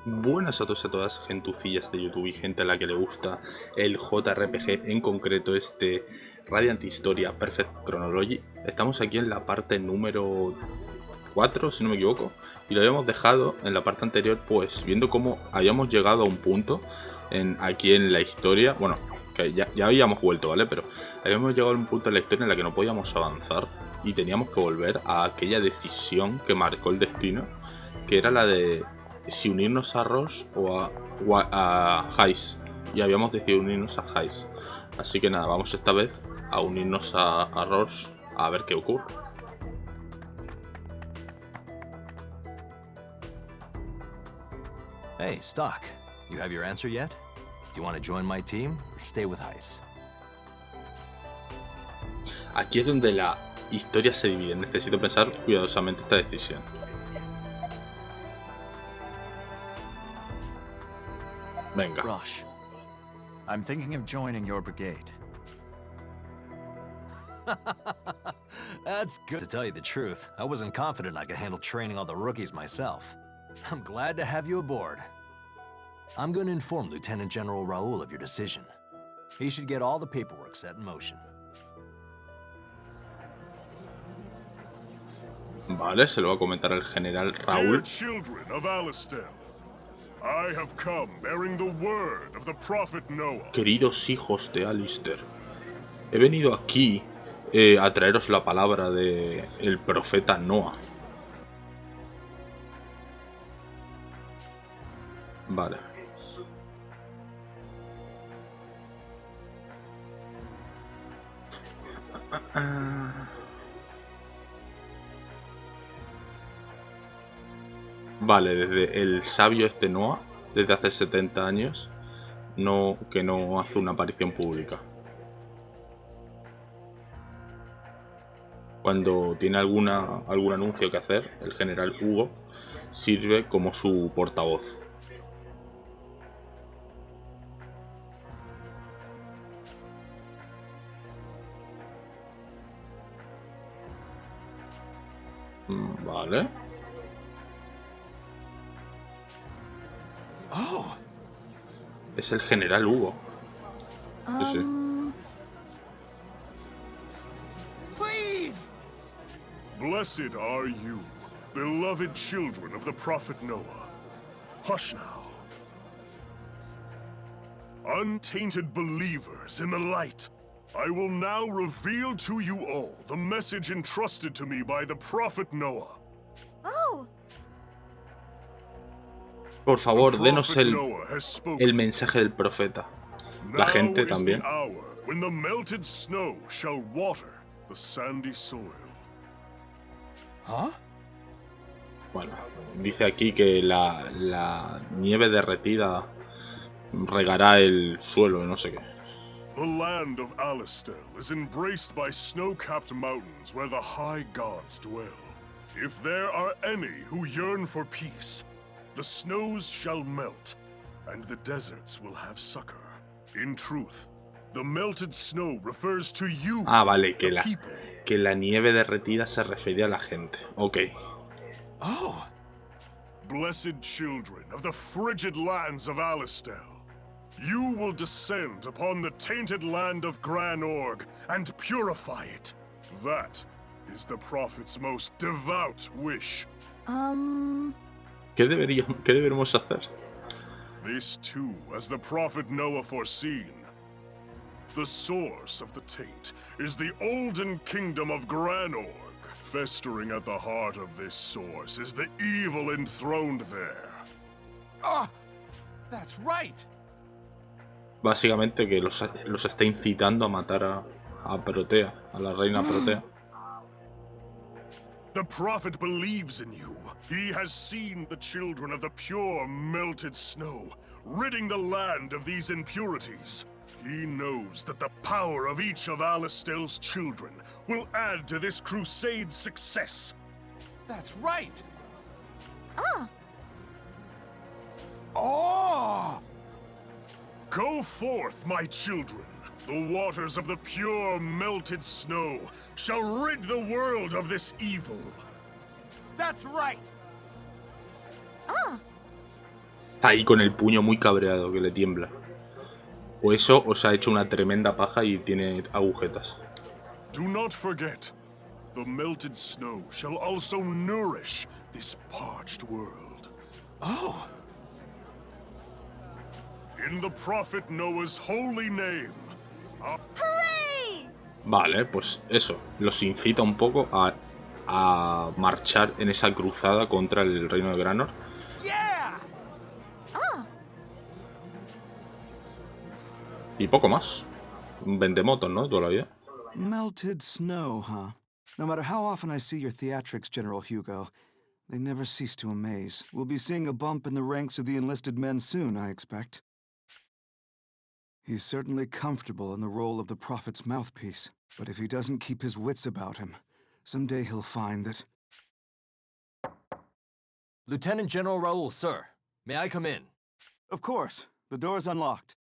Buenas a todos y a todas, gentucillas de YouTube y gente a la que le gusta el JRPG, en concreto este Radiant Historia Perfect Chronology. Estamos aquí en la parte número 4, si no me equivoco, y lo habíamos dejado en la parte anterior, pues viendo cómo habíamos llegado a un punto aquí en la historia. Bueno, que ya habíamos vuelto, ¿vale? Pero habíamos llegado a un punto en la historia en la que no podíamos avanzar y teníamos que volver a aquella decisión que marcó el destino, que era la de si unirnos a Rosch o a Heiss, y habíamos decidido unirnos a Heiss. Así que nada, vamos esta vez a unirnos a Rosch a ver qué ocurre. Hey, Stock. You have your answer yet? Do you want to join my team or stay with Heiss? Aquí es donde la historia se divide. Necesito pensar cuidadosamente esta decisión. Venga. Rosch, I'm thinking of joining your brigade. That's good. To tell you the truth, I wasn't confident I could handle training all the rookies myself. I'm glad to have you aboard. I'm going to inform Lieutenant General Raoul of your decision. He should get all the paperwork set in motion. Vale, se lo va a comentar al general Raúl. Dear children of Alistair, I have come bearing the word of the prophet Noah. Queridos hijos de Alistair, he venido aquí a traeros la palabra de el profeta Noah. Vale. Vale, desde el sabio este Noah, desde hace 70 años, que no hace una aparición pública. Cuando tiene algún anuncio que hacer, el general Hugo sirve como su portavoz. Vale. Oh. Es el general Hugo. Sí, sí. Please. Blessed are you, beloved children of the prophet Noah. Hush now. Untainted believers in the light, I will now reveal to you all the message entrusted to me by the prophet Noah. Oh. Por favor, denos el mensaje del profeta. La gente también. When the melted snow shall water the sandy soil. Huh? Bueno, dice aquí que la nieve derretida regará el suelo, no sé qué. The land of Alistair is embraced by snow-capped mountains where the high gods dwell. If there are any who yearn for peace, the snows shall melt, and the deserts will have succor. In truth, the melted snow refers to you, vale, the people. Que la nieve derretida se refiere a la gente. Ok. Oh. Blessed children of the frigid lands of Alistair, you will descend upon the tainted land of Gran Org and purify it. That is the prophet's most devout wish. ¿Qué deberíamos hacer? This too, as the prophet Noah foreseen. The source of the taint is the olden kingdom of Gran Org. Festering at the heart of this source is the evil enthroned there. Ah, that's right. Básicamente que los está incitando a matar a Protea, a la reina Protea. The prophet believes in you. He has seen the children of the pure melted snow, ridding the land of these impurities. He knows that the power of each of Alistair's children will add to this crusade's success. That's right. Ah. Oh. Go forth, my children. The waters of the pure melted snow shall rid the world of this evil. That's right. Está ahí con el puño muy cabreado, que le tiembla. O eso, os ha hecho una tremenda paja y tiene agujetas. Do not forget, the melted snow shall also nourish this parched world. Oh, In the prophet Noah's holy name. Hooray! Vale, pues eso. Los incita un poco a marchar en esa cruzada contra el reino de Granor. yeah! Y poco más. Un vendemotos, ¿no? Todavía. Melted snow, huh? No matter how often I see your theatrics, General Hugo, they never cease to amaze. We'll be seeing a bump in the ranks of the enlisted men soon, I expect. He's certainly comfortable in the role of the prophet's mouthpiece, but if he doesn't keep his wits about him, someday he'll find that... Lieutenant General Raoul, sir. May I come in? Of course. The door's unlocked.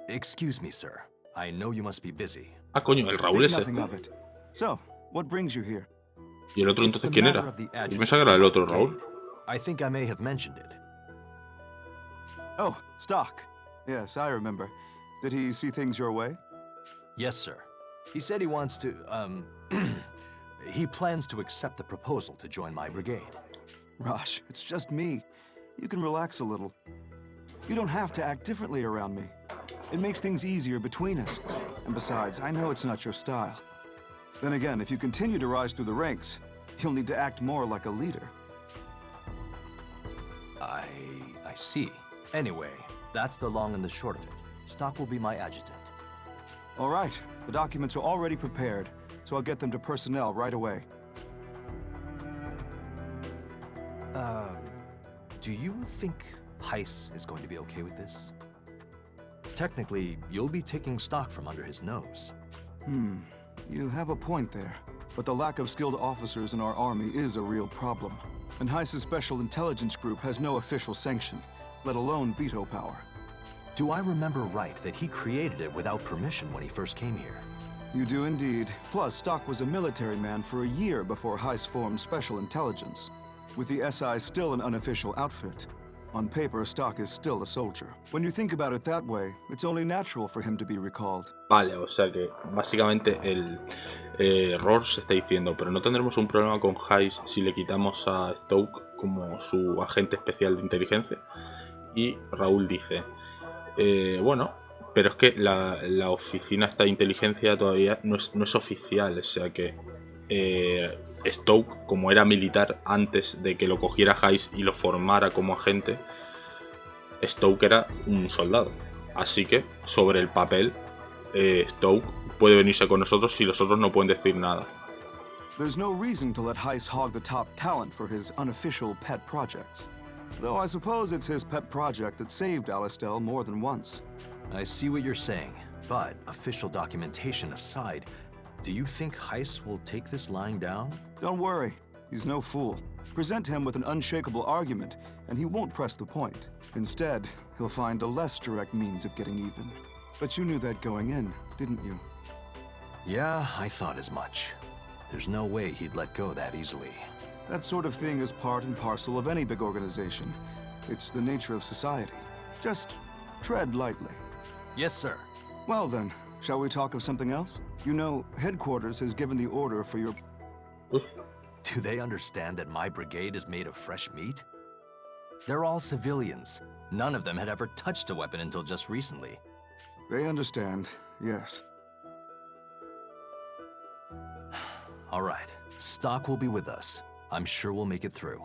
Excuse me, sir. I know you must be busy. Ah, coño, el Raúl Think es nothing este. of it. So, what brings you here? ¿Y el otro It's entonces the quién matter era? of the Yo adjutant pensaba que era el for otro the Raúl. brigade. I think I may have mentioned it. Oh, Stock. Yes, I remember. Did he see things your way? Yes, sir. He said he wants to, he plans to accept the proposal to join my brigade. Rosch, it's just me. You can relax a little. You don't have to act differently around me. It makes things easier between us. And besides, I know it's not your style. Then again, if you continue to rise through the ranks, you'll need to act more like a leader. I see. Anyway, that's the long and the short of it. Stock will be my adjutant. All right, the documents are already prepared, so I'll get them to personnel right away. Do you think Heiss is going to be okay with this? Technically, you'll be taking stock from under his nose. You have a point there. But the lack of skilled officers in our army is a real problem. And Heiss's Special Intelligence Group has no official sanction, let alone veto power. Do I remember right that he created it without permission when he first came here? You do indeed. Plus, Stock was a military man for a year before Heiss formed Special Intelligence. With the SI still an unofficial outfit. On paper, Stock is still a soldier. When you think about it that way, it's only natural for him to be recalled. Vale, o sea que básicamente el Rosch está diciendo, pero no tendremos un problema con Heiss si le quitamos a Stoke como su agente especial de inteligencia. Y Raúl dice, bueno, pero es que la oficina esta de inteligencia todavía no es oficial, o sea que Stoke, como era militar antes de que lo cogiera Heiss y lo formara como agente, Stoke era un soldado. Así que, sobre el papel, Stoke puede venirse con nosotros si los otros no pueden decir nada. There's no reason to let Heiss hog the top talent for his unofficial pet projects. Though I suppose it's his pet project that saved Alistel more than once. I see what you're saying, but official documentation aside, do you think Heiss will take this lying down? Don't worry, he's no fool. Present him with an unshakable argument, and he won't press the point. Instead, he'll find a less direct means of getting even. But you knew that going in, didn't you? Yeah, I thought as much. There's no way he'd let go that easily. That sort of thing is part and parcel of any big organization. It's the nature of society. Just tread lightly. Yes, sir. Well then, shall we talk of something else? You know, headquarters has given the order for your... Do they understand that my brigade is made of fresh meat? They're all civilians. None of them had ever touched a weapon until just recently. They understand, yes. All right, Stock will be with us. I'm sure we'll make it through.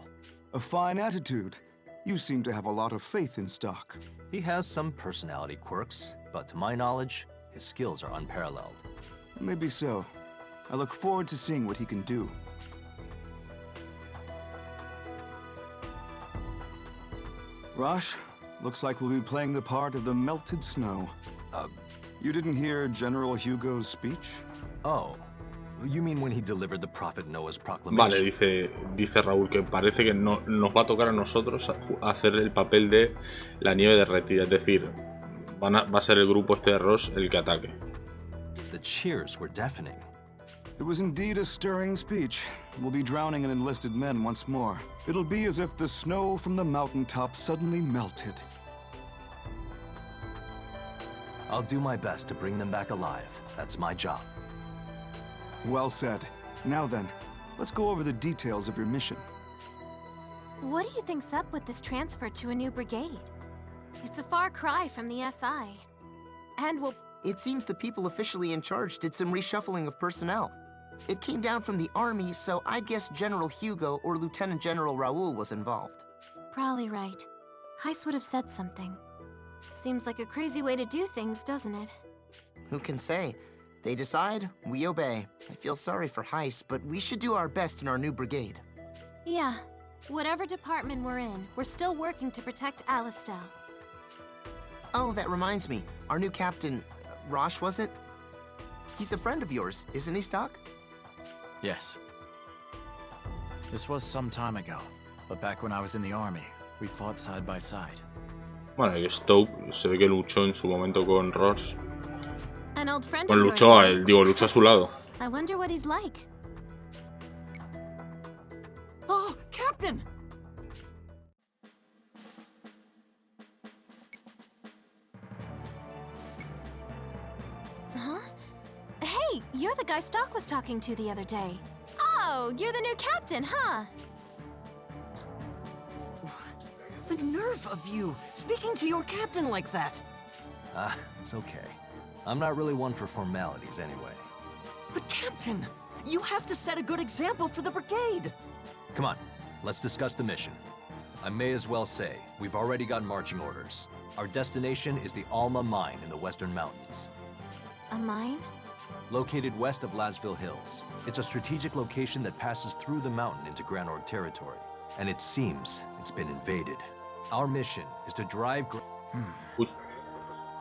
A fine attitude. You seem to have a lot of faith in Stock. He has some personality quirks, but to my knowledge, his skills are unparalleled. Maybe so. I look forward to seeing what he can do. Rosch, looks like we'll be playing the part of the melted snow. You didn't hear General Hugo's speech? Oh, you mean when he delivered the Prophet Noah's proclamation? Vale, dice Raúl que parece que no, nos va a tocar a nosotros hacer el papel de la nieve derretida, es decir, va a ser el grupo este de Rosch el que ataque. The cheers were deafening. It was indeed a stirring speech. we'll be drowning in enlisted men once more. It'll be as if the snow from the mountaintop suddenly melted. I'll do my best to bring them back alive. That's my job. Well said. Now then, let's go over the details of your mission. What do you think's up with this transfer to a new brigade? It's a far cry from the SI. And we'll... It seems the people officially in charge did some reshuffling of personnel. It came down from the army, so I'd guess General Hugo or Lieutenant General Raoul was involved. Probably right. Heiss would have said something. Seems like a crazy way to do things, doesn't it? Who can say? They decide, we obey. I feel sorry for Heiss, but we should do our best in our new brigade. Yeah. Whatever department we're in, we're still working to protect Alistel. Oh, that reminds me. Our new captain, Rosch, was it? He's a friend of yours, isn't he, Stock? Yes. This was some time ago, but back when I was in the army, we fought side by side. Bueno, y Stoke se ve que luchó en su momento con Rosch. An old friend Bueno, of luchó a yours. él, digo, luchó a su lado. I wonder what he's like. Oh, Captain! Huh? Hey, you're the guy Stock was talking to the other day. Oh, you're the new captain, huh? The nerve of you, speaking to your captain like that. It's okay. I'm not really one for formalities anyway. But Captain, you have to set a good example for the brigade. Come on, let's discuss the mission. I may as well say, we've already got marching orders. Our destination is the Alma Mine in the Western Mountains. A mine? Located west of Lasville Hills. It's a strategic location that passes through the mountain into Granorg territory. And it seems it's been invaded. Our mission is to drive Uy,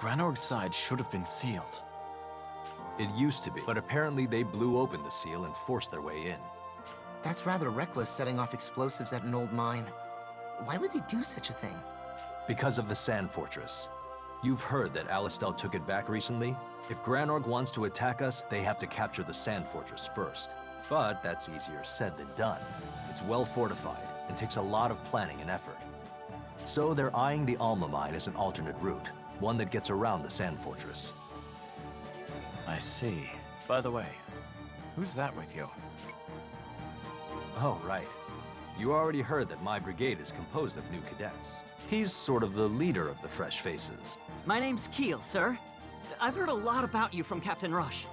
Granorg's side should have been sealed. It used to be, but apparently they blew open the seal and forced their way in. That's rather reckless, setting off explosives at an old mine. Why would they do such a thing? Because of the Sand Fortress. You've heard that Alistel took it back recently? If Granorg wants to attack us, they have to capture the Sand Fortress first. But that's easier said than done. It's well fortified and takes a lot of planning and effort. So they're eyeing the Alma Mine as an alternate route, one that gets around the Sand Fortress. I see. By the way, who's that with you? Oh, right. You already heard that my brigade is composed of new cadets. He's sort of the leader of the fresh faces. My name's Keel, sir. I've heard a lot about you from Captain Rosch.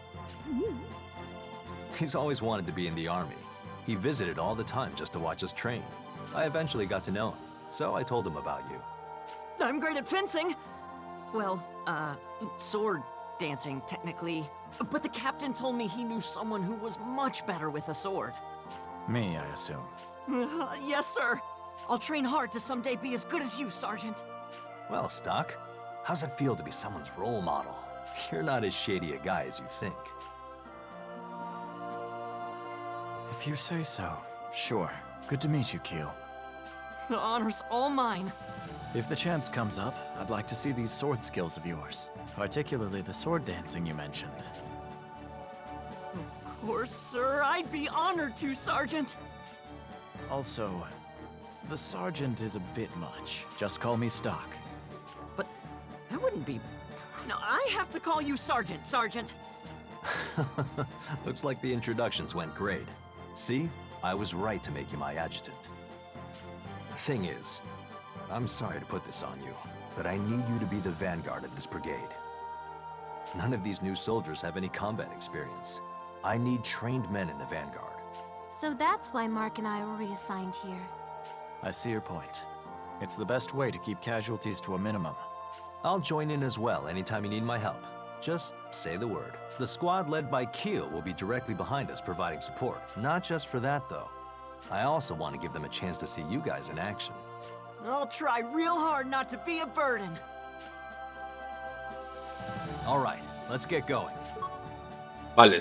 He's always wanted to be in the army. He visited all the time just to watch us train. I eventually got to know him, so I told him about you. I'm great at fencing. Well, sword dancing, technically. But the captain told me he knew someone who was much better with a sword. Me, I assume. Yes, sir. I'll train hard to someday be as good as you, Sergeant. Well, Stock, how's it feel to be someone's role model? You're not as shady a guy as you think. If you say so, sure. Good to meet you, Keel. The honor's all mine. If the chance comes up, I'd like to see these sword skills of yours. Particularly the sword dancing you mentioned. Of course, sir. I'd be honored to, Sergeant. Also, the sergeant is a bit much. Just call me Stock. But that wouldn't be... No, I have to call you Sergeant, Sergeant. Looks like the introductions went great. See? I was right to make you my adjutant. The thing is, I'm sorry to put this on you, but I need you to be the vanguard of this brigade. None of these new soldiers have any combat experience. I need trained men in the vanguard. So that's why Mark and I were reassigned here. I see your point. It's the best way to keep casualties to a minimum. I'll join in as well anytime you need my help. Just say the word. The squad led by Keel will be directly behind us providing support. Not just for that, though. I also want to give them a chance to see you guys in action. I'll try real hard not to be a burden. All right, let's get going. Vale,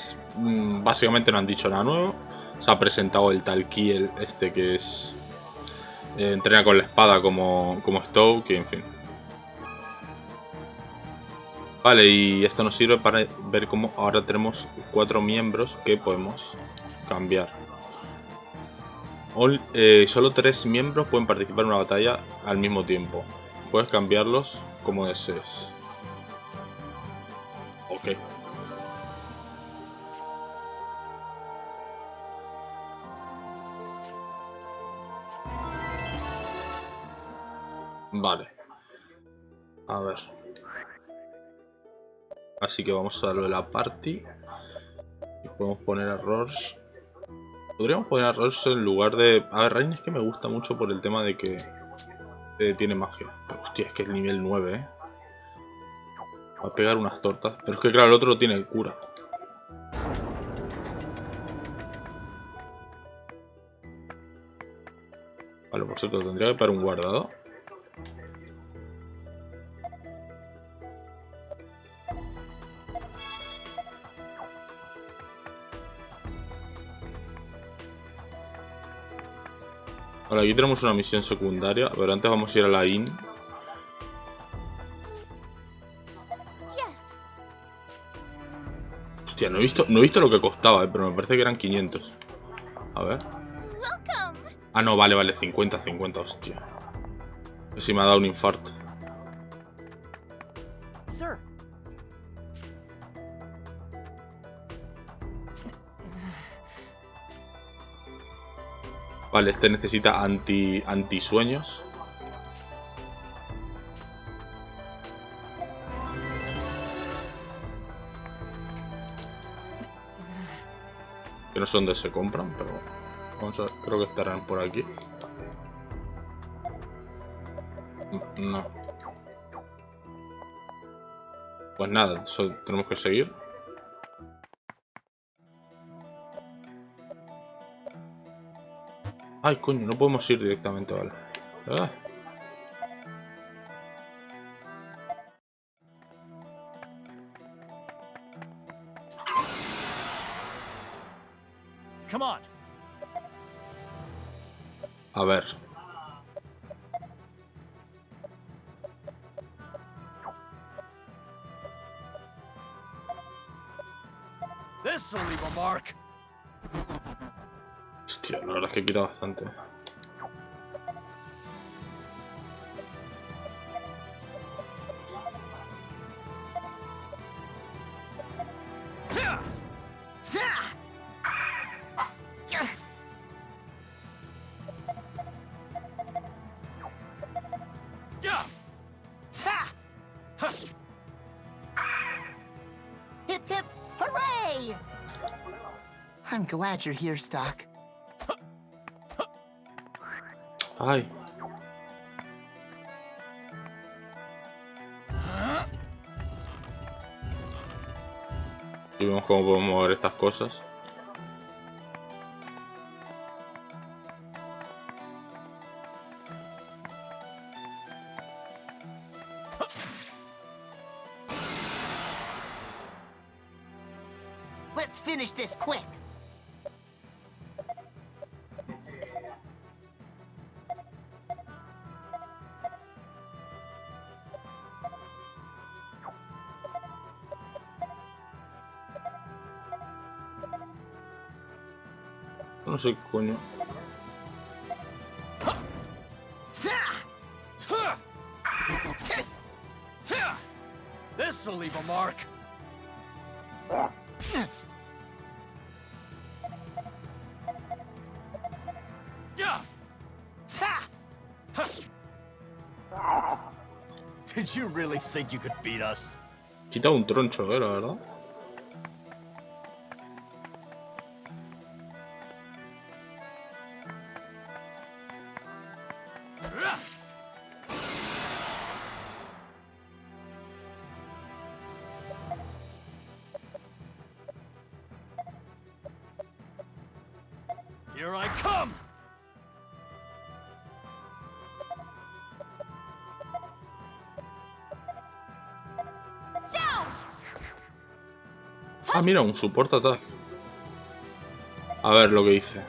básicamente no han dicho nada nuevo. Se ha presentado el tal Kiel, este que es... entrena con la espada como Stoke, y en fin. Vale, y esto nos sirve para ver cómo ahora tenemos 4 miembros que podemos cambiar. Solo 3 miembros pueden participar en una batalla al mismo tiempo. Puedes cambiarlos como desees. Ok. Vale. A ver. Así que vamos a lo de la party. Y podemos poner a Rosch. Podríamos poner a Rosch en lugar de... A ver, Rain es que me gusta mucho por el tema de que tiene magia. Pero hostia, es que es nivel 9, ¿eh? Va a pegar unas tortas. Pero es que claro, el otro tiene cura. Vale, por cierto, tendría que pegar un guardado. Vale, aquí tenemos una misión secundaria, pero antes vamos a ir a la IN. Hostia, no he visto lo que costaba, pero me parece que eran 500. A ver. Ah, no, vale, 50, hostia. Si me ha dado un infarto. Sir. Vale, este necesita antisueños. Que no sé dónde se compran, pero vamos a ver, creo que estarán por aquí. No. Pues nada, tenemos que seguir. Ay, coño, no podemos ir directamente, vale. Ah. Come on. A ver. This'll leave a mark. Hostia, la verdad es que quita bastante. Hip hip, hooray! I'm glad you're here, Stock. Ay. Y vemos cómo podemos mover estas cosas. Let's finish this quick. No sé, coño. This'll leave a mark. Did you really think you could beat us? Quita un troncho, la verdad. Here I come! Ah, mira, un support attack. A ver lo que dice.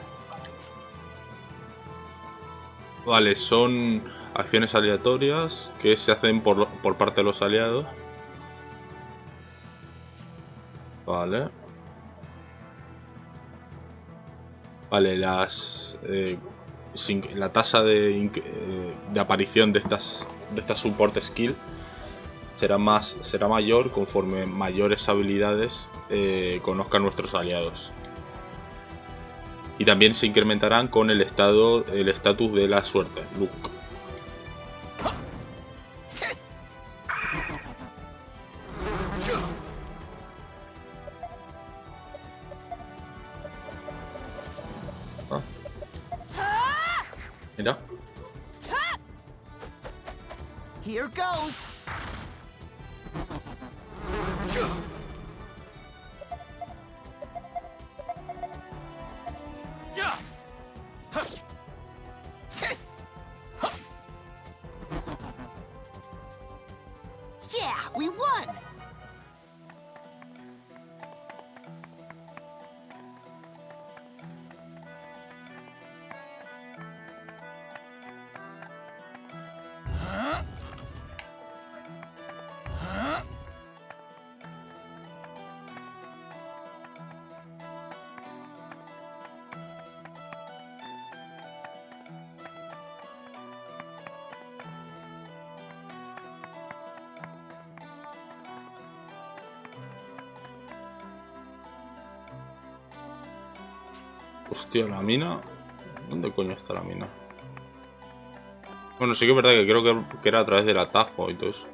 Vale, son acciones aleatorias que se hacen por parte de los aliados. Vale. Vale, la tasa de aparición de estas support skill será mayor conforme mayores habilidades conozcan nuestros aliados. Y también se incrementarán con el estatus de la suerte, luck. Mira. Here goes. Yeah, we won. Hostia, la mina. ¿Dónde coño está la mina? Bueno, sí que es verdad que creo que era a través del atajo y todo eso.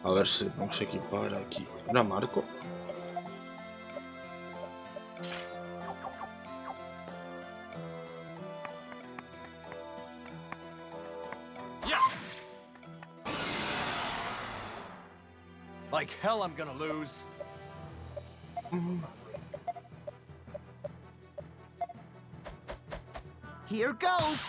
A ver si vamos a equipar aquí. ¿Era Marco? Like hell I'm gonna lose. Here goes.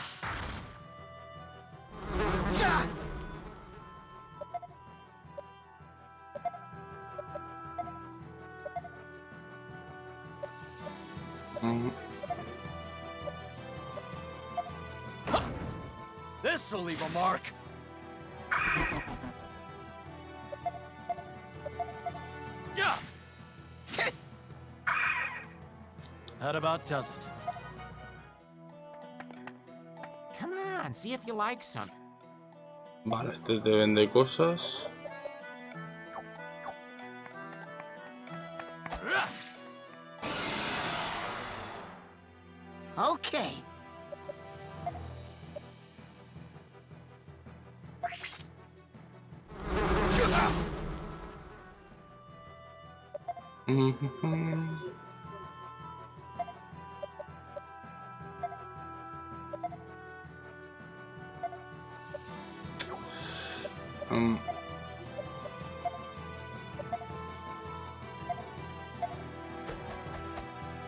This'll leave a mark. Yeah. That about does it. Come on, see if you like some. Vale, este te vende cosas. Okay.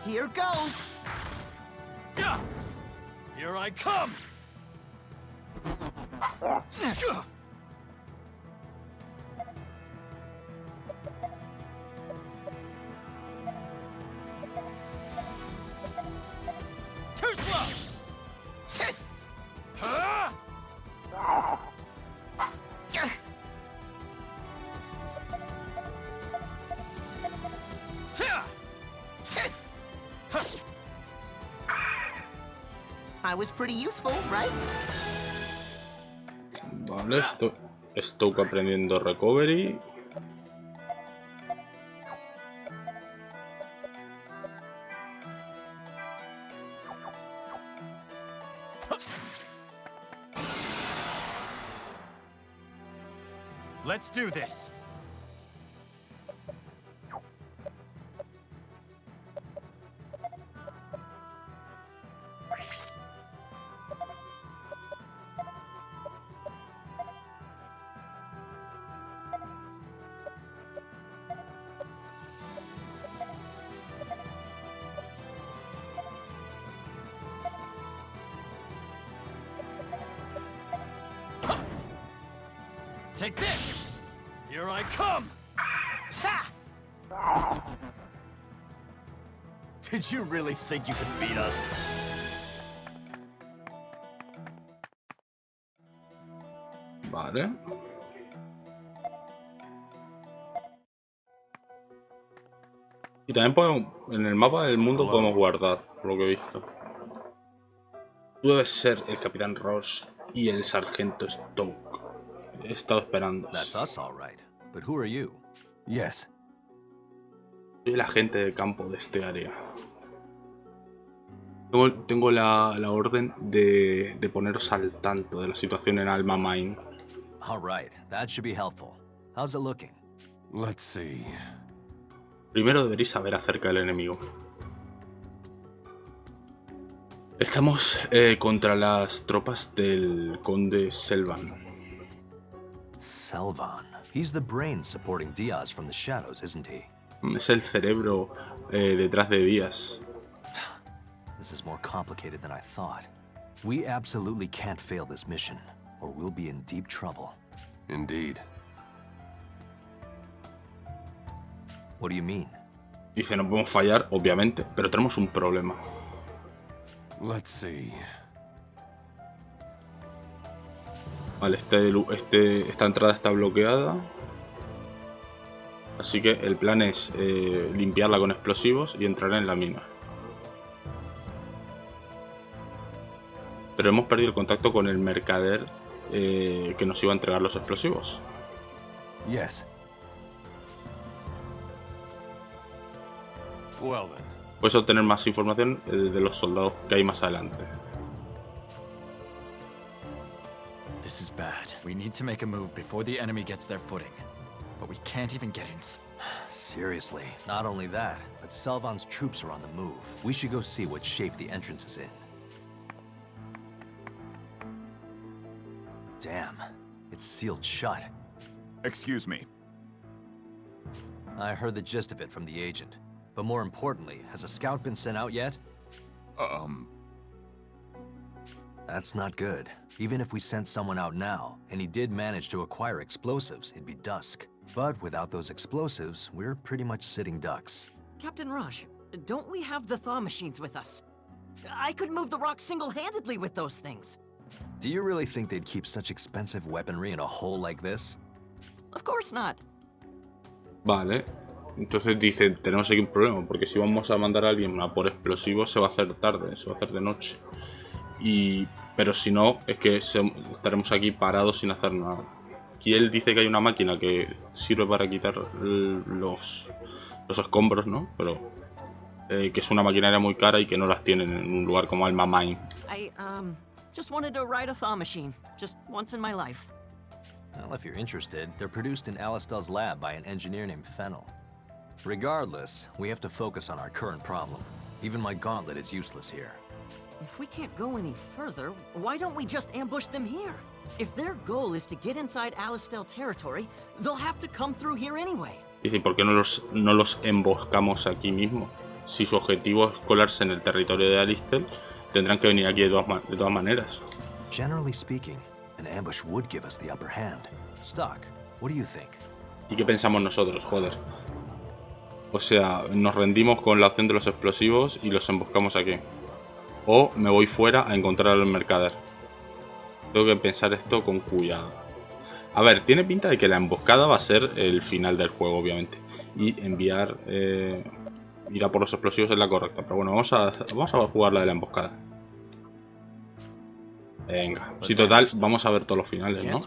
Here goes. Yeah. Here I come. Too slow. Huh? I was pretty useful, right? Vale, estoy aprendiendo recovery. Let's do this. Take this! Here I come! Did you really think you could beat us? Vale. Y también podemos, en el mapa del mundo podemos guardar, por lo que he visto. Tú debes ser el capitán Rosch y el sargento Stone. He estado esperando. That's us, all right. But who are you? Yes. Soy el agente de campo de este área. Tengo la orden de poneros al tanto de la situación en Alma Mine. All right, that should be helpful. How's it looking? Let's see. Primero deberéis saber acerca del enemigo. Estamos contra las tropas del conde Selvan. Selvan. He's the brain supporting Diaz from the shadows, isn't he? Es el cerebro detrás de Díaz. This is more complicated than I thought. We absolutely can't fail this mission, or we'll be in deep trouble. Indeed. What do you mean? Dice, no podemos fallar, obviamente, pero tenemos un problema. Let's see. Vale, esta entrada está bloqueada. Así que el plan es limpiarla con explosivos y entrar en la mina. Pero hemos perdido el contacto con el mercader que nos iba a entregar los explosivos. Yes. Well then. Puedes obtener más información de los soldados que hay más adelante. This is bad. We need to make a move before the enemy gets their footing. But we can't even get in. Seriously, not only that, but Selvan's troops are on the move. We should go see what shape the entrance is in. Damn, it's sealed shut. Excuse me. I heard the gist of it from the agent. But more importantly, has a scout been sent out yet? That's not good. Even if we sent someone out now, and he did manage to acquire explosives, it'd be dusk. But without those explosives, we're pretty much sitting ducks. Captain Rosch, don't we have the thaw machines with us? I could move the rock single-handedly with those things. Do you really think they'd keep such expensive weaponry in a hole like this? Of course not. Vale. Entonces dice, tenemos aquí un problema, porque si vamos a mandar a alguien a por explosivos se va a hacer tarde, se va a hacer de noche. Pero si no, es que estaremos aquí parados sin hacer nada. Aquí él dice que hay una máquina que sirve para quitar los escombros, ¿no? Pero que es una maquinaria muy cara y que no las tienen en un lugar como Alma Mine. I just wanted to ride a thaw machine, just once in my life. Well, if you're interested, they're produced in Alistel's lab by an engineer named Fennel. Regardless, we have to focus on our current problem. Even my gauntlet is useless here. If we can't go any further, why don't we just ambush them here? If their goal is to get inside Alistel territory, they'll have to come through here anyway. Dice, ¿por qué no los emboscamos aquí mismo? Si su objetivo es colarse en el territorio de Alistel, tendrán que venir aquí de todas maneras. Generally speaking, an ambush would give us the upper hand. Stock, what do you think? ¿Y qué pensamos nosotros, joder? O sea, nos rendimos con la opción de los explosivos y los emboscamos aquí. O me voy fuera a encontrar al mercader. Tengo que pensar esto con cuidado. A ver, tiene pinta de que la emboscada va a ser el final del juego, obviamente. Y enviar... ir a por los explosivos es la correcta. Pero bueno, vamos a jugar la de la emboscada. Venga. Sí, total, vamos a ver todos los finales, ¿no?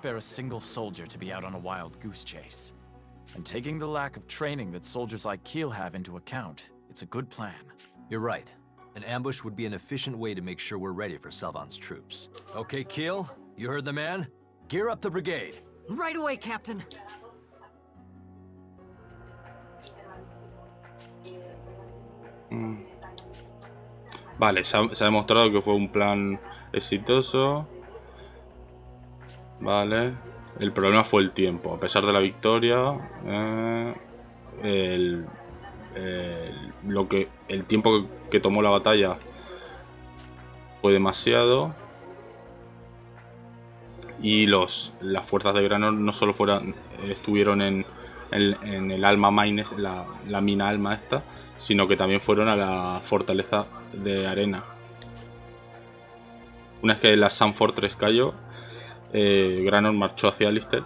And taking the lack of training that soldiers like Keel have into account, it's a good plan. You're right. An ambush would be an efficient way to make sure we're ready for Selvan's troops. Okay, Keel, you heard the man? Gear up the brigade. Right away, Captain. Vale, se ha demostrado que fue un plan exitoso. Vale. El problema fue el tiempo. A pesar de la victoria, el tiempo que tomó la batalla fue demasiado. Y las fuerzas de Grano no solo estuvieron en en el Alma Mine, la mina Alma esta, sino que también fueron a la fortaleza de arena. Una vez que la Sun Fortress cayó, Granor marchó hacia Alistair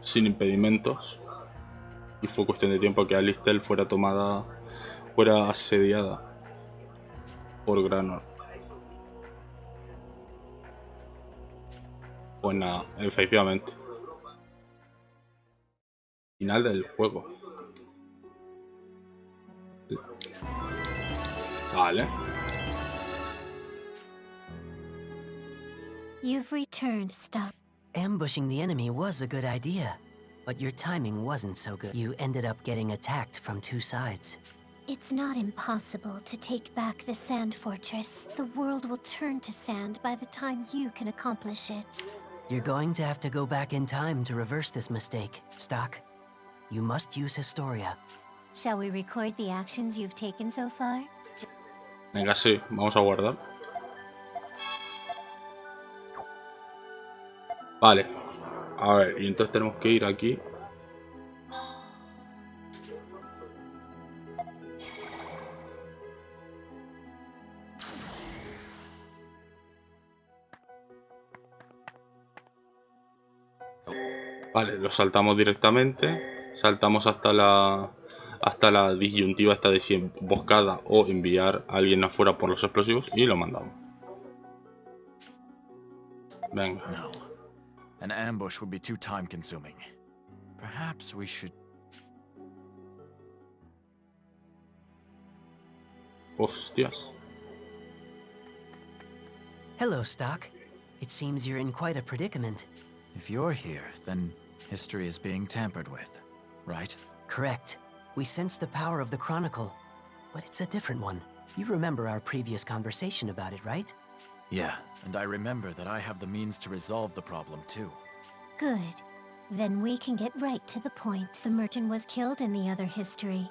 sin impedimentos y fue cuestión de tiempo que Alistair fuera asediada por Granor. Pues nada, efectivamente. Final del juego. Vale. You've returned, Stop. Ambushing the enemy was a good idea, but your timing wasn't so good. You ended up getting attacked from two sides. It's not impossible to take back the Sand Fortress. The world will turn to sand by the time you can accomplish it. You're going to have to go back in time to reverse this mistake, Stock. You must use Historia. Shall we record the actions you've taken so far? Venga, sí, vamos a guardar. Vale. A ver, y entonces tenemos que ir aquí. Vale, lo saltamos directamente. Saltamos hasta la disyuntiva esta de si emboscada o enviar a alguien afuera por los explosivos y lo mandamos. Venga. No. An ambush would be too time-consuming. Perhaps we should... Hostias. Hello, Stock. It seems you're in quite a predicament. If you're here, then history is being tampered with, right? Correct. We sense the power of the Chronicle, but it's a different one. You remember our previous conversation about it, right? Yeah, and I remember that I have the means to resolve the problem too. Good. Then we can get right to the point. The merchant was killed in the other history.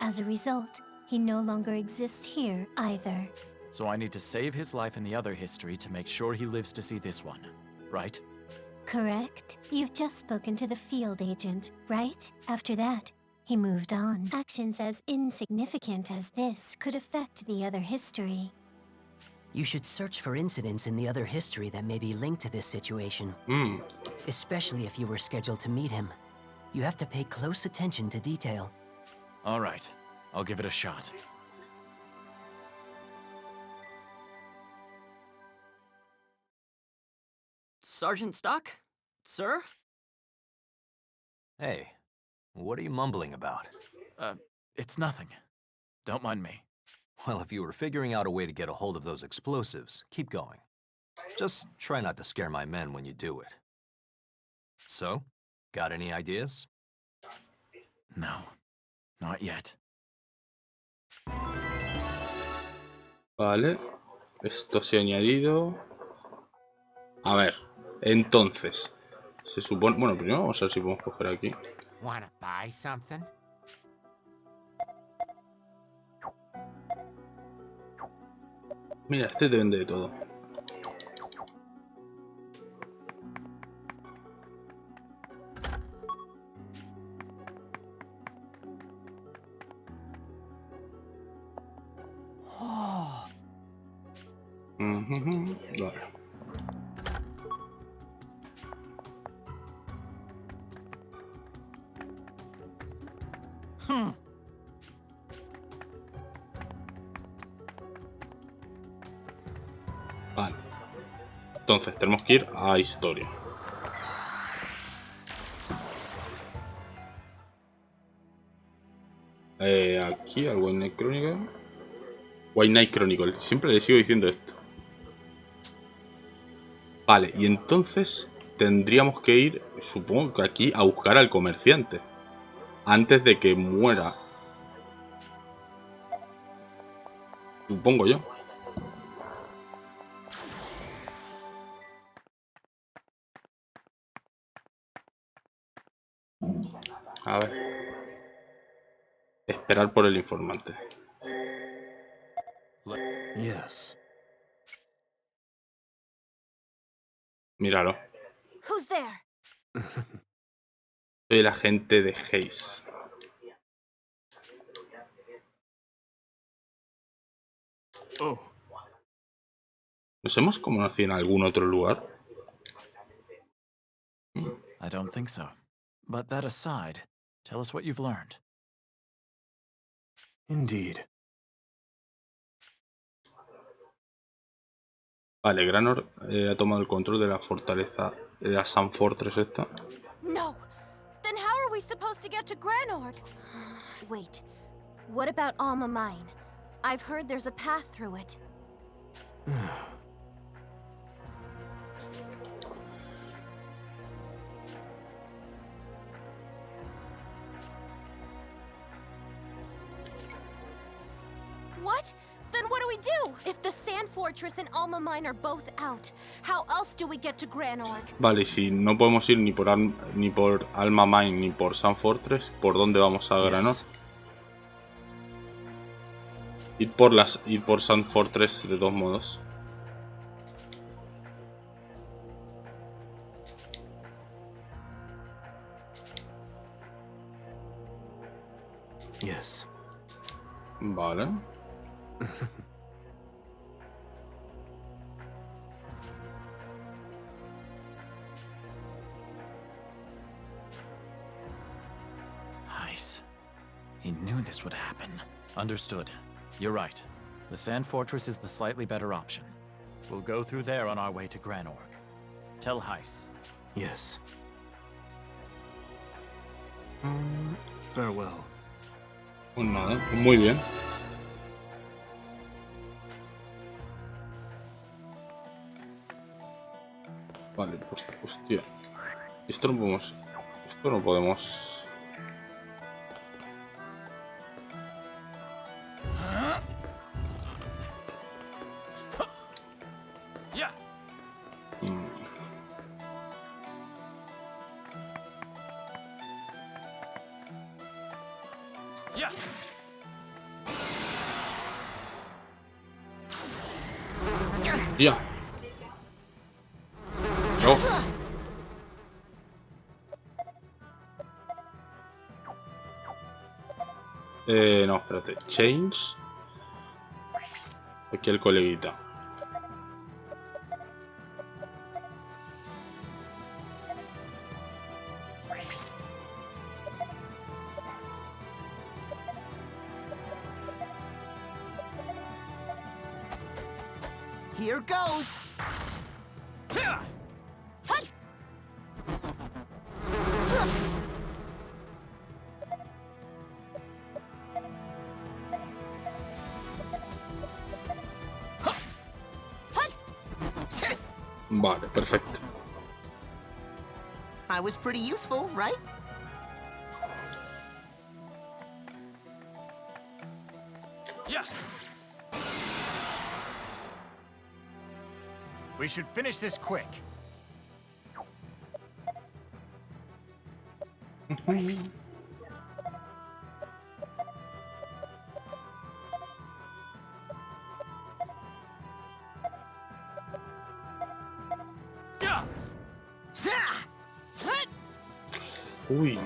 As a result, he no longer exists here either. So I need to save his life in the other history to make sure he lives to see this one, right? Correct. You've just spoken to the field agent, right? After that, he moved on. Actions as insignificant as this could affect the other history. You should search for incidents in the other history that may be linked to this situation. Especially if you were scheduled to meet him. You have to pay close attention to detail. All right, I'll give it a shot. Sergeant Stock? Sir? Hey, what are you mumbling about? It's nothing. Don't mind me. Well, if you were figuring out a way to get a hold of those explosives, keep going. Just try not to scare my men when you do it. So, got any ideas? No, not yet. Vale. Esto se ha añadido. A ver. Entonces. Se supone... Bueno, primero vamos a ver si podemos coger aquí. Wanna buy something? Mira, este te vende de todo. Vale. Vale. Entonces tenemos que ir a Historia. Aquí al White Knight Chronicle. White Knight Chronicle. Siempre le sigo diciendo esto. Vale, y entonces tendríamos que ir, supongo que aquí, a buscar al comerciante. Antes de que muera. Supongo yo. A ver. Esperar por el informante. Yes. Míralo. Who's there? Soy el agente de Heiss. Oh. ¿Nos hemos conocido en algún otro lugar? I don't think so. But that aside, tell us what you've learned. Indeed. Vale, Granor ha tomado el control de la fortaleza de la Sun Fortress esta. No! Then how are we supposed to get to Granorg? Wait, what about Alma Mine? I've heard there's a path through it. What? Then what do we do? If the Sand Fortress and Alma Mine are both out, how else do we get to Granorg? Vale, si no podemos ir ni por Alma Mine ni por Sun Fortress, ¿por dónde vamos a Granor? Ir por Sun Fortress de todos modos. Yes. Vale. Heiss. He knew this would happen. Understood. You're right. The Sand Fortress is the slightly better option. We'll go through there on our way to Granorg. Tell Heiss. Yes. Farewell. Pues nada, pues muy bien. Vale, pues hostia. Esto no podemos. Esto no podemos. Ya. No. No, espérate. Change. Aquí el coleguita. Here goes! Vale, perfecto. I was pretty useful, right? Yes. We should finish this quick. Uy.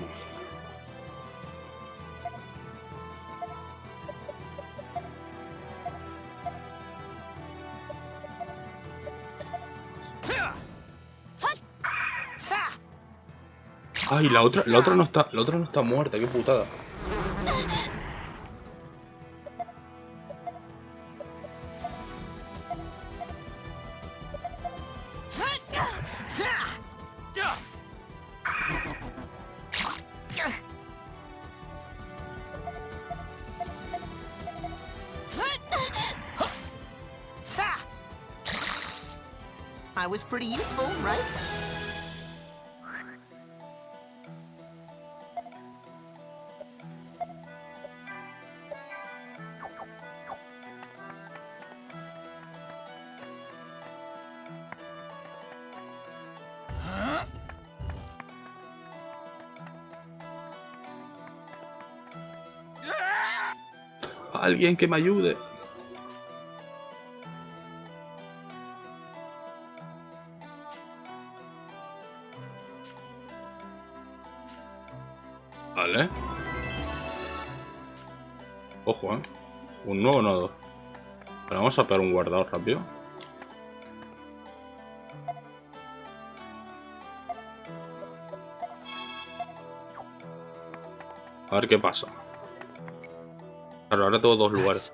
Ay, la otra no está muerta, qué putada. I was pretty useful, right? Alguien que me ayude. Bueno, un nuevo nodo. Pero vamos a pegar un guardado rápido. A ver qué pasa. Claro, ahora tengo dos lugares.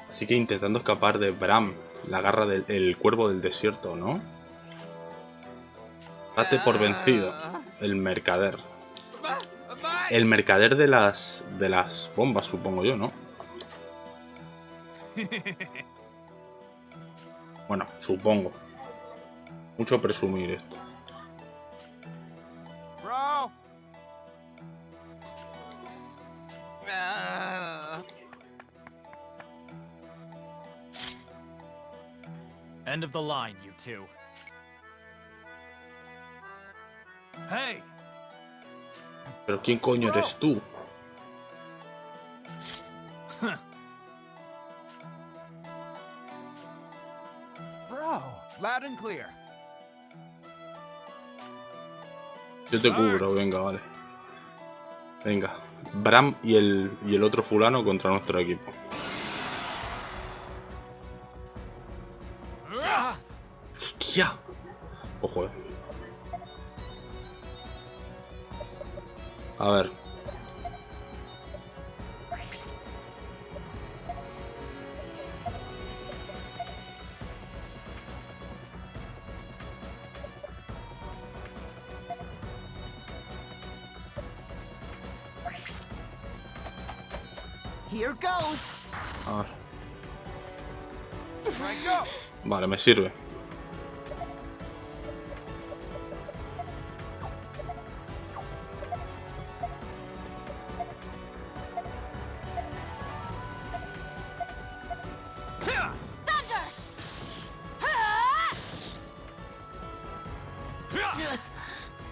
Así que intentando escapar de Bram, la garra del cuervo del desierto, ¿no? Date por vencido. El mercader. El mercader de las bombas, supongo yo, ¿no? Bueno, supongo. Mucho presumir esto. Bro. End of the line, you two. Hey! Pero ¿quién coño eres tú? Bro, loud and clear. Yo te cubro, venga, vale. Venga. Bram y el otro fulano contra nuestro equipo. ¡Hostia! Ojo, A ver. Here goes. A ver. Vale, me sirve.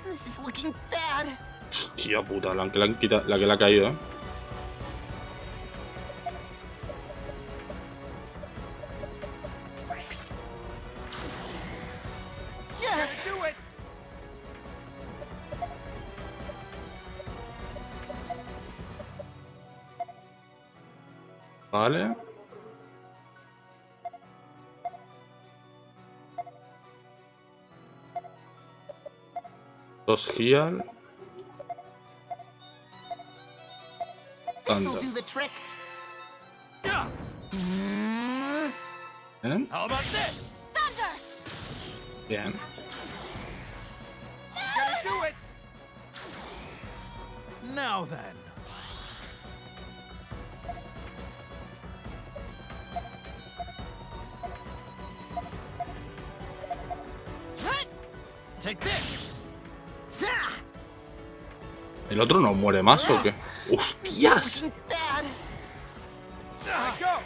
This is looking bad. Hostia puta, la que le ha caído, ¿eh? Vale. Dos heal. This'll do the trick. Bien. How about this? Thunder! Bien. Gonna do it! Now then. Take this. ¿El otro no muere más o qué? ¡Hostias! Bad. Go.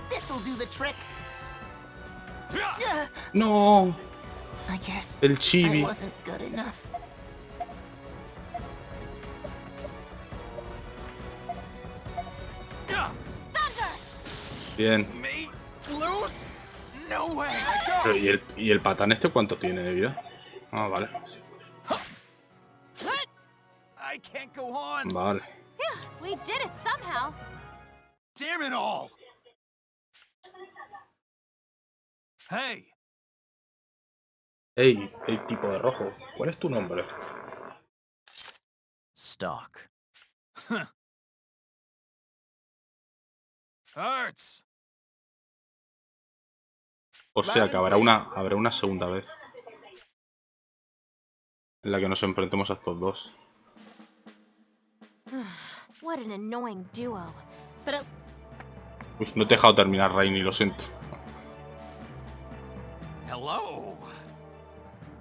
This'll do the trick. No, I guess el I chibi. wasn't good enough. Bien. Me lose? No way. Pero, ¿y el patán este cuánto tiene de vida? Ah, vale. I can't go on. Vale. We did it somehow. Damn it all. Hey. Ey, el tipo de rojo. ¿Cuál es tu nombre? Stock. Hurts. O sea que habrá una segunda vez en la que nos enfrentemos a estos dos. What an annoying duo. But Uy, no te he dejado terminar, Rainy, lo siento. Hello.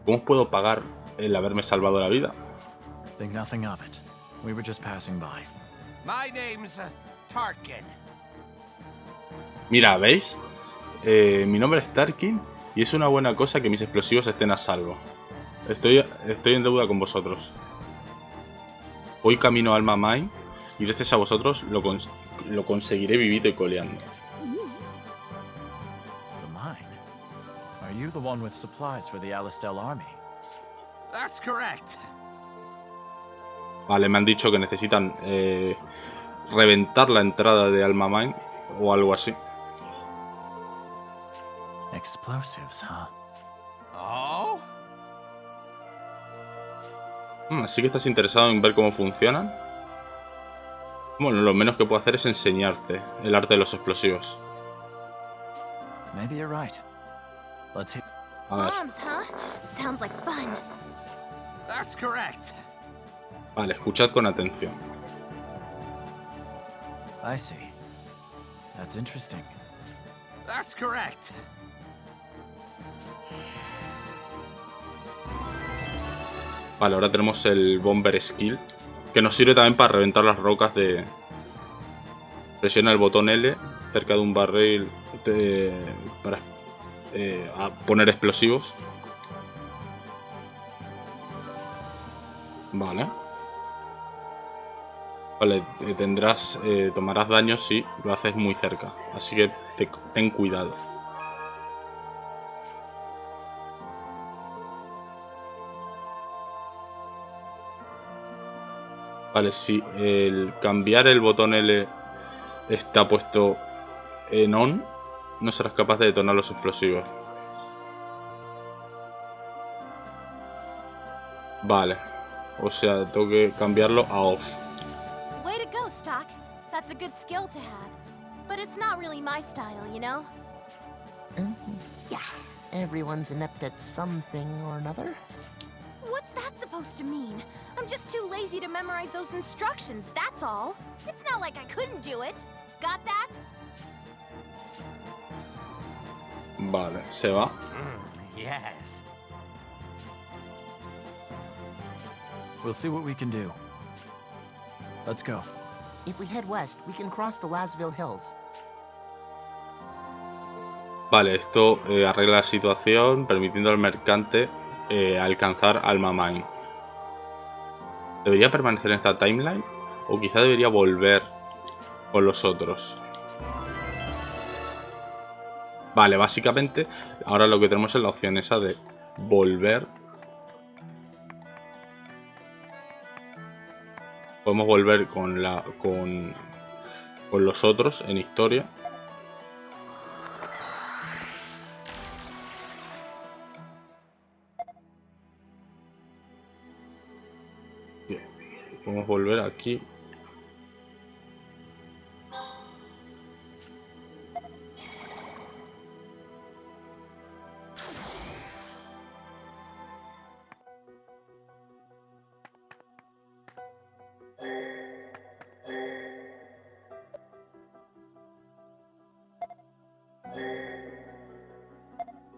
¿Cómo puedo pagar el haberme salvado la vida? Think nothing of it. We were just passing by. My name's Tarkin. Mira, ¿veis? Mi nombre es Tarkin y es una buena cosa que mis explosivos estén a salvo. Estoy en deuda con vosotros. Voy camino a Alma Mine y gracias a vosotros lo conseguiré vivito y coleando. The mine? Are you the one with supplies for the Alistel army? That's correct. Vale, me han dicho que necesitan reventar la entrada de Alma Mine o algo así. Explosives, huh? Oh? Así que estás interesado en ver cómo funcionan. Bueno, lo menos que puedo hacer es enseñarte el arte de los explosivos. Maybe you're right. Let's hear. A ver. Bombs, huh? Sounds like fun. That's correct. Vale, escuchad con atención. I see. That's interesting. That's correct. Vale, ahora tenemos el Bomber Skill, que nos sirve también para reventar las rocas de... Presiona el botón L cerca de un barril para a poner explosivos. Vale. Vale, tomarás daño si lo haces muy cerca, así que ten cuidado. Vale, si el cambiar el botón L está puesto en on, no serás capaz de detonar los explosivos. Vale, o sea, tengo que cambiarlo a off. Way to go, Stock. That's a good skill to have. But it's not really my style, you know? Yeah, everyone's inept at something or another. What's that supposed to mean? I'm just too lazy to memorize those instructions, that's all. It's not like I couldn't do it. Got that? Vale, se va. Yes. We'll see what we can do. Let's go. If we head west, we can cross the Lasville Hills. Vale, esto arregla la situación, permitiendo al mercante alcanzar Alma Mine. ¿Debería permanecer en esta timeline? ¿O quizá debería volver con los otros? Vale, básicamente ahora lo que tenemos es la opción esa de volver. Podemos volver con los otros en historia. Podemos volver aquí.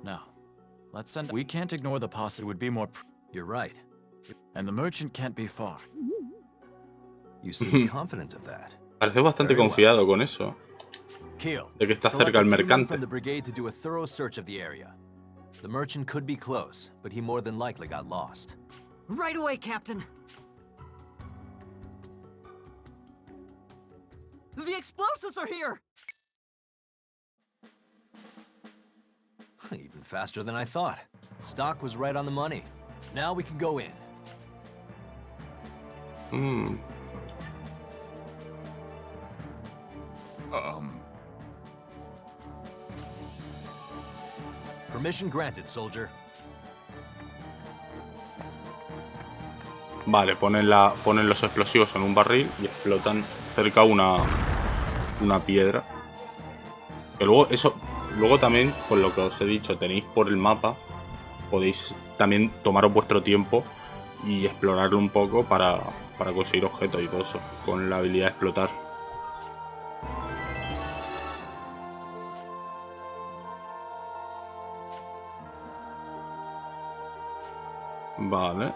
No. Let's send. We can't ignore the posse. It would be more. You're right. And the merchant can't be far. You seem confident of that. Parece bastante confiado con eso. De que está cerca el mercante. From the brigade to do a thorough search of the area. The merchant could be close, but he more than likely got lost. Right away, Captain. The explosives are here! Even faster than I thought. Stock was right on the money. Now we can go in. Permission granted, soldier. Vale, ponen los explosivos en un barril y explotan cerca una piedra. Que luego también, por lo que os he dicho, tenéis por el mapa, podéis también tomaros vuestro tiempo y explorarlo un poco para conseguir objetos y todo eso, con la habilidad de explotar. Vale.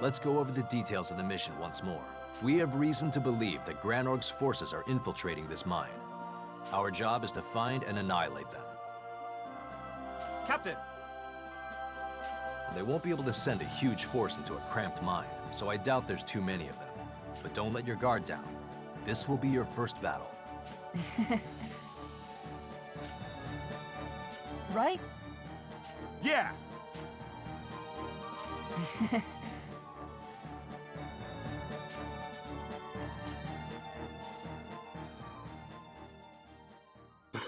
Let's go over the details of the mission once more. We have reason to believe that Granorg's forces are infiltrating this mine. Our job is to find and annihilate them. Captain! They won't be able to send a huge force into a cramped mine, so I doubt there's too many of them. But don't let your guard down. This will be your first battle. Right? Yeah!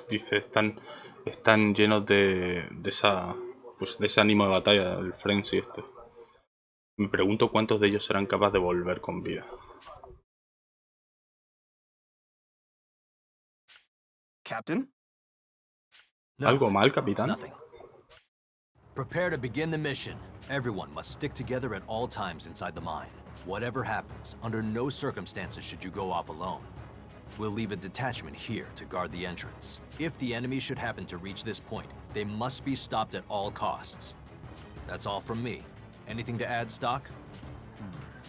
Dice, están llenos de esa, pues de ese ánimo de batalla, el frenzy este. Me pregunto cuántos de ellos serán capaces de volver con vida. Captain? No, ¿Algo mal, it's capitán? nothing. Prepare to begin the mission. Everyone must stick together at all times inside the mine. Whatever happens, under no circumstances should you go off alone. We'll leave a detachment here to guard the entrance. If the enemy should happen to reach this point, they must be stopped at all costs. That's all from me. Anything to add, Stock?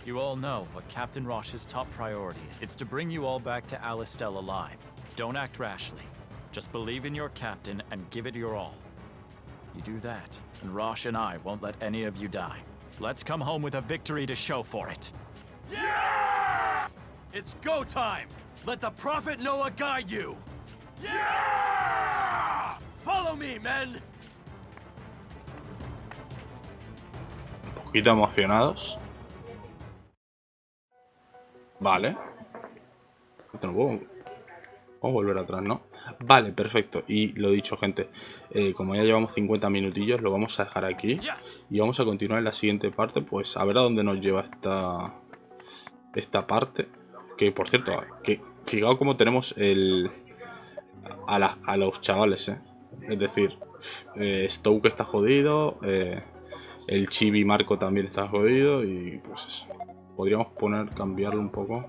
You all know what Captain Rosch's top priority is. It's to bring you all back to Alistel alive. Don't act rashly. Just believe in your captain and give it your all. You do that, and Rosch and I won't let any of you die. Let's come home with a victory to show for it. Yeah! It's go time! Let the Prophet Noah guide you! Yeah! Follow me, men! Un poquito emocionados. Vale. No puedo volver atrás, ¿no? Vale, perfecto. Y lo dicho, gente, como ya llevamos 50 minutillos, lo vamos a dejar aquí. Y vamos a continuar en la siguiente parte, pues a ver a dónde nos lleva esta parte. Que, por cierto, que fijaos cómo tenemos a los chavales, Es decir, Stoke está jodido, el Chibi Marco también está jodido y pues eso. Podríamos cambiarlo un poco.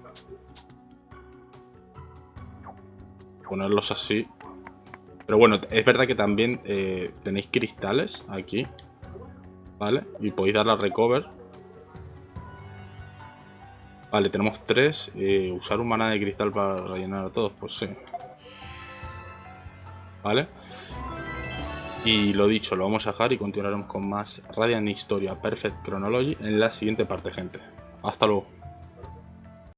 Ponerlos así. Pero bueno, es verdad que también tenéis cristales aquí, ¿vale? Y podéis darle a recover. Vale, tenemos 3. Usar un maná de cristal para rellenar a todos, pues sí. Vale. Y lo dicho, lo vamos a dejar y continuaremos con más Radiant Historia Perfect Chronology en la siguiente parte, gente. Hasta luego.